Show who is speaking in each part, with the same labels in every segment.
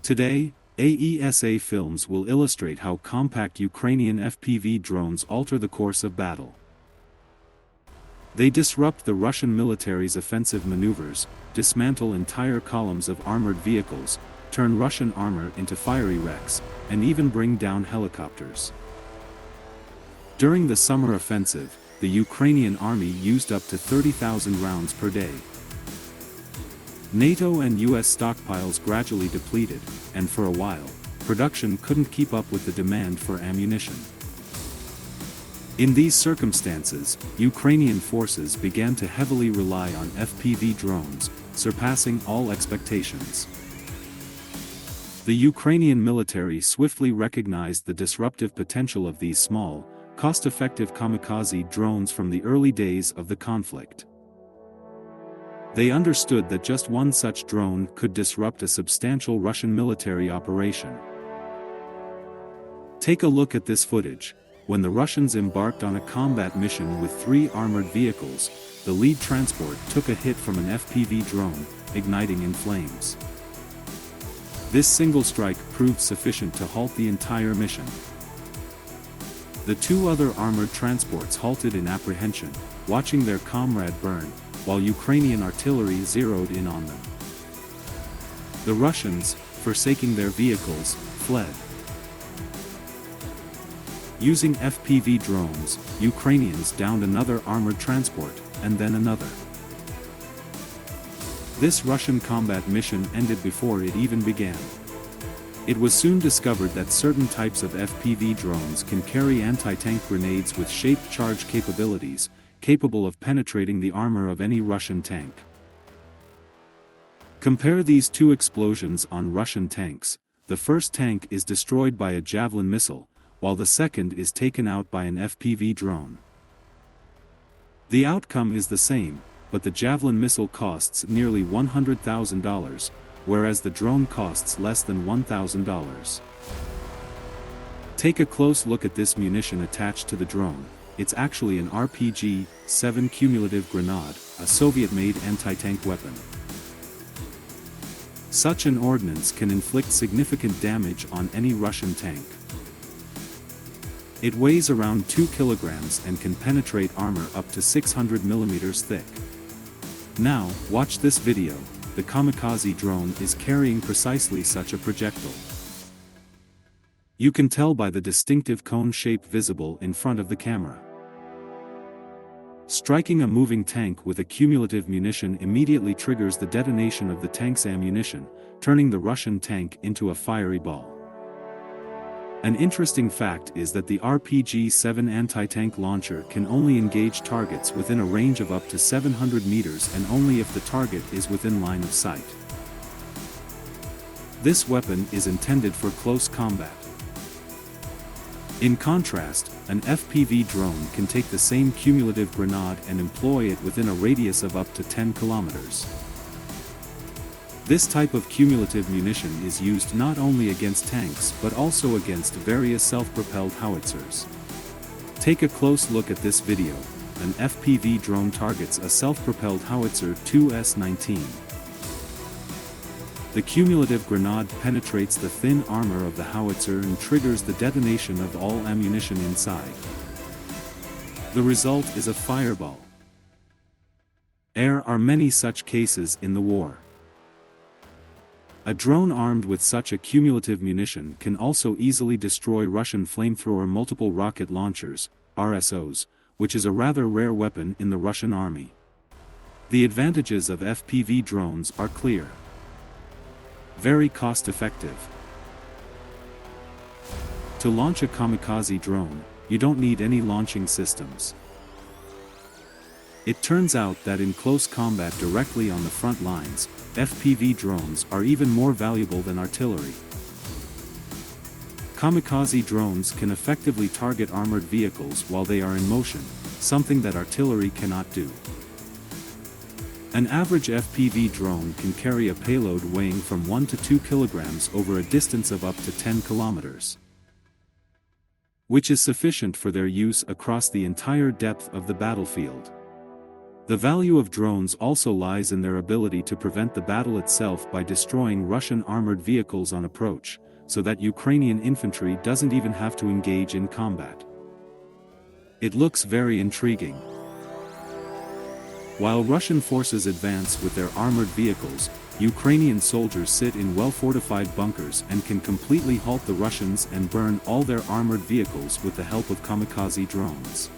Speaker 1: Today, AESA Films will illustrate how compact Ukrainian FPV drones alter the course of battle. They disrupt the Russian military's offensive maneuvers, dismantle entire columns of armored vehicles, turn Russian armor into fiery wrecks, and even bring down helicopters. During the summer offensive, the Ukrainian Army used up to 30,000 rounds per day. NATO and US stockpiles gradually depleted, and for a while, production couldn't keep up with the demand for ammunition. In these circumstances, Ukrainian forces began to heavily rely on FPV drones, surpassing all expectations. The Ukrainian military swiftly recognized the disruptive potential of these small, cost-effective kamikaze drones from the early days of the conflict. They understood that just one such drone could disrupt a substantial Russian military operation. Take a look at this footage. When the Russians embarked on a combat mission with 3 armored vehicles, the lead transport took a hit from an FPV drone, igniting in flames. This single strike proved sufficient to halt the entire mission. The 2 other armored transports halted in apprehension, watching their comrade burn, while Ukrainian artillery zeroed in on them. The Russians, forsaking their vehicles, fled. Using FPV drones, Ukrainians downed another armored transport, and then another. This Russian combat mission ended before it even began. It was soon discovered that certain types of FPV drones can carry anti-tank grenades with shaped charge capabilities, capable of penetrating the armor of any Russian tank. Compare these 2 explosions on Russian tanks. The first tank is destroyed by a Javelin missile, while the second is taken out by an FPV drone. The outcome is the same, but the Javelin missile costs nearly $100,000, whereas the drone costs less than $1,000. Take a close look at this munition attached to the drone. It's actually an RPG-7 cumulative grenade, a Soviet-made anti-tank weapon. Such an ordnance can inflict significant damage on any Russian tank. It weighs around 2 kilograms and can penetrate armor up to 600 millimeters thick. Now, watch this video. The Kamikaze drone is carrying precisely such a projectile. You can tell by the distinctive cone shape visible in front of the camera. Striking a moving tank with a cumulative munition immediately triggers the detonation of the tank's ammunition, turning the Russian tank into a fiery ball. An interesting fact is that the RPG-7 anti-tank launcher can only engage targets within a range of up to 700 meters and only if the target is within line of sight. This weapon is intended for close combat. In contrast, an FPV drone can take the same cumulative grenade and employ it within a radius of up to 10 kilometers. This type of cumulative munition is used not only against tanks but also against various self-propelled howitzers. Take a close look at this video. An FPV drone targets a self-propelled howitzer 2S-19. The cumulative grenade penetrates the thin armor of the howitzer and triggers the detonation of all ammunition inside. The result is a fireball. There are many such cases in the war. A drone armed with such a cumulative munition can also easily destroy Russian flamethrower multiple rocket launchers, RSOs, which is a rather rare weapon in the Russian army. The advantages of FPV drones are clear. Very cost-effective. To launch a kamikaze drone, you don't need any launching systems. It turns out that in close combat directly on the front lines, FPV drones are even more valuable than artillery. Kamikaze drones can effectively target armored vehicles while they are in motion, something that artillery cannot do. An average FPV drone can carry a payload weighing from 1 to 2 kilograms over a distance of up to 10 kilometers, which is sufficient for their use across the entire depth of the battlefield. The value of drones also lies in their ability to prevent the battle itself by destroying Russian armored vehicles on approach, so that Ukrainian infantry doesn't even have to engage in combat. It looks very intriguing. While Russian forces advance with their armored vehicles, Ukrainian soldiers sit in well-fortified bunkers and can completely halt the Russians and burn all their armored vehicles with the help of kamikaze drones.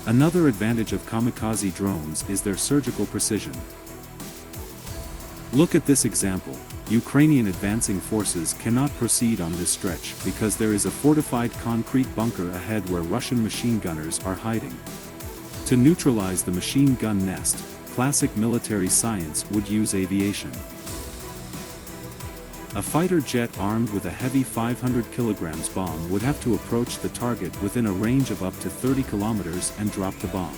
Speaker 1: Another advantage of kamikaze drones is their surgical precision. Look at this example. Ukrainian advancing forces cannot proceed on this stretch because there is a fortified concrete bunker ahead where Russian machine gunners are hiding. To neutralize the machine gun nest, classic military science would use aviation. A fighter jet armed with a heavy 500 kg bomb would have to approach the target within a range of up to 30 kilometers and drop the bomb.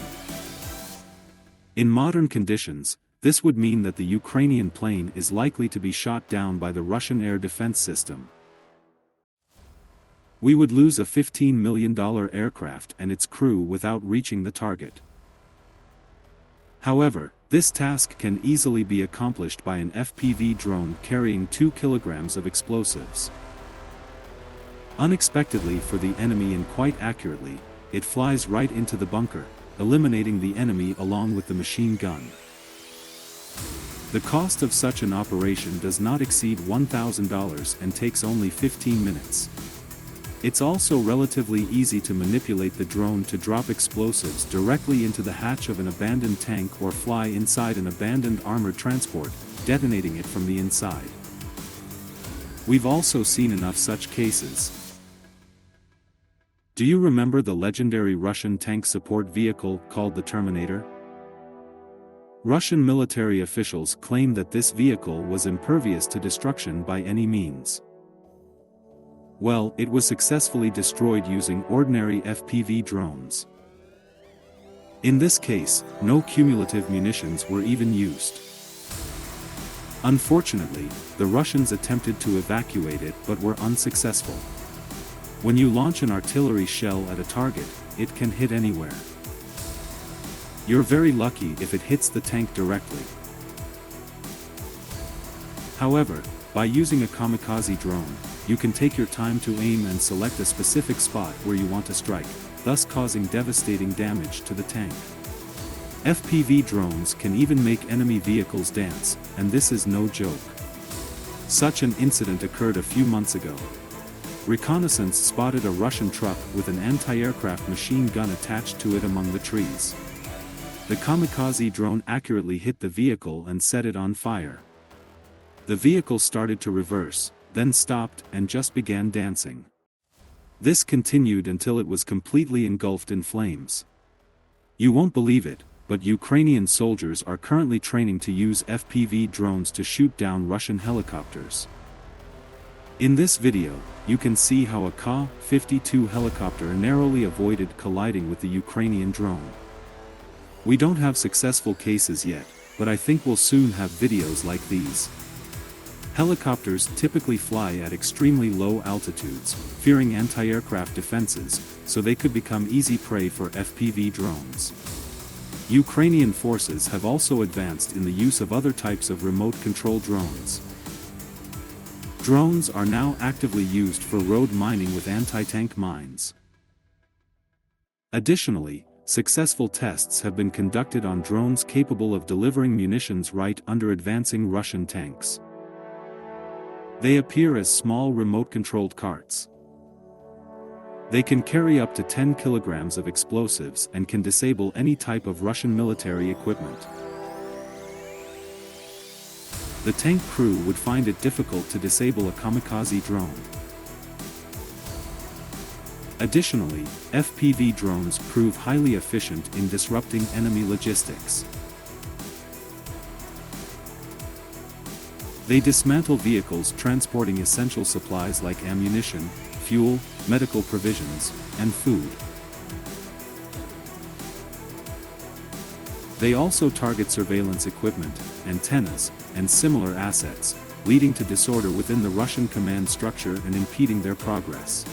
Speaker 1: In modern conditions, this would mean that the Ukrainian plane is likely to be shot down by the Russian air defense system. We would lose a $15 million aircraft and its crew without reaching the target. However, this task can easily be accomplished by an FPV drone carrying 2 kilograms of explosives. Unexpectedly for the enemy and quite accurately, it flies right into the bunker, eliminating the enemy along with the machine gun. The cost of such an operation does not exceed $1,000 and takes only 15 minutes. It's also relatively easy to manipulate the drone to drop explosives directly into the hatch of an abandoned tank or fly inside an abandoned armored transport, detonating it from the inside. We've also seen enough such cases. Do you remember the legendary Russian tank support vehicle called the Terminator? Russian military officials claim that this vehicle was impervious to destruction by any means. Well, it was successfully destroyed using ordinary FPV drones. In this case, no cumulative munitions were even used. Unfortunately, the Russians attempted to evacuate it but were unsuccessful. When you launch an artillery shell at a target, it can hit anywhere. You're very lucky if it hits the tank directly. However, by using a kamikaze drone, you can take your time to aim and select a specific spot where you want to strike, thus causing devastating damage to the tank. FPV drones can even make enemy vehicles dance, and this is no joke. Such an incident occurred a few months ago. Reconnaissance spotted a Russian truck with an anti-aircraft machine gun attached to it among the trees. The kamikaze drone accurately hit the vehicle and set it on fire. The vehicle started to reverse, then stopped and just began dancing. This continued until it was completely engulfed in flames. You won't believe it, but Ukrainian soldiers are currently training to use FPV drones to shoot down Russian helicopters. In this video, you can see how a Ka-52 helicopter narrowly avoided colliding with the Ukrainian drone. We don't have successful cases yet, but I think we'll soon have videos like these. Helicopters typically fly at extremely low altitudes, fearing anti-aircraft defenses, so they could become easy prey for FPV drones. Ukrainian forces have also advanced in the use of other types of remote-control drones. Drones are now actively used for road mining with anti-tank mines. Additionally, successful tests have been conducted on drones capable of delivering munitions right under advancing Russian tanks. They appear as small remote-controlled carts. They can carry up to 10 kilograms of explosives and can disable any type of Russian military equipment. The tank crew would find it difficult to disable a kamikaze drone. Additionally, FPV drones prove highly efficient in disrupting enemy logistics. They dismantle vehicles transporting essential supplies like ammunition, fuel, medical provisions, and food. They also target surveillance equipment, antennas, and similar assets, leading to disorder within the Russian command structure and impeding their progress.